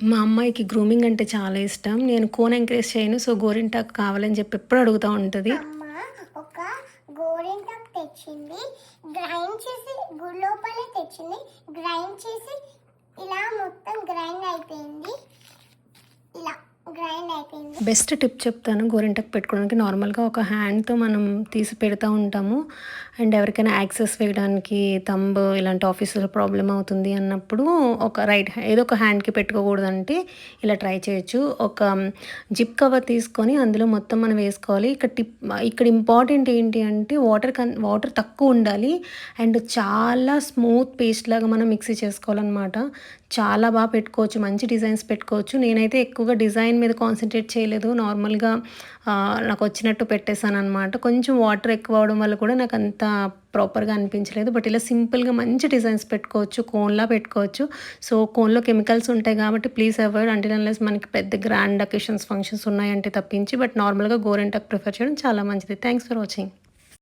మా అమ్మాయికి గ్రూమింగ్ అంటే చాలా ఇష్టం. నేను కోన్ ఎంకరేజ్ చేయను. సో, గోరింటాకు కావాలని చెప్పి ఎప్పుడు అడుగుతా ఉంటది. అమ్మ ఒక గోరింటాకు తెచ్చింది. గ్రైండ్ చేసి గుడి లోపలే తెచ్చింది. గ్రైండ్ చేసి ఇలా మొత్తం గ్రైండ్ అయిపోయింది. ఇలా గ్రైండ్ అయిపోయింది. బెస్ట్ టిప్ చెప్తాను గోరింటాకు పెట్టుకోవడానికి. నార్మల్‌గా ఒక హ్యాండ్‌తో మనం తీసి పెడతా ఉంటాము. అండ్ ఎవరికైనా యాక్సెస్ వేయడానికి థంబ్ ఇలాంటి ఆఫీస్‌లో ప్రాబ్లమ్ అవుతుంది అన్నప్పుడు ఒక రైట్ ఏదో ఒక హ్యాండ్‌కి పెట్టుకోకూడదంటే ఇలా ట్రై చేయొచ్చు. ఒక జిప్ కవర్ తీసుకొని అందులో మొత్తం మనం వేసుకోవాలి. ఇక్కడ ఇంపార్టెంట్ ఏంటి అంటే వాటర్ తక్కువ ఉండాలి. అండ్ చాలా స్మూత్ పేస్ట్ లాగా మనం మిక్సీ చేసుకోవాలనమాట. చాలా పెట్టుకోవచ్చు. మంచి డిజైన్స్ పెట్టుకోవచ్చు. నేనైతే ఎక్కువగా డిజైన్ మీద కాన్సంట్రేట్ చేయలేదు. నార్మల్‌గా నాకొచ్చినట్టు పెట్టేసాననమాట. కొంచెం వాటర్ ఎక్కువ అవ్వడం వల్ల కూడా నాకంత ప్రాపర్‌గా అనిపించలేదు. బట్ ఇలా సింపుల్‌గా మంచి డిజైన్స్ పెట్టుకోవచ్చు. కోన్‌లా పెట్టుకోవచ్చు. సో, కోన్‌లో కెమికల్స్ ఉంటాయి కాబట్టి ప్లీజ్ అవాయిడ్ అంటిల్ అన్లెస్ మనకి పెద్ద గ్రాండ్ అకేషన్స్, ఫంక్షన్స్ ఉన్నాయంటే తప్పించి. బట్ నార్మల్‌గా గోరింటాకు ప్రిఫర్ చేయడం చాలా మంచిది. Thanks for watching.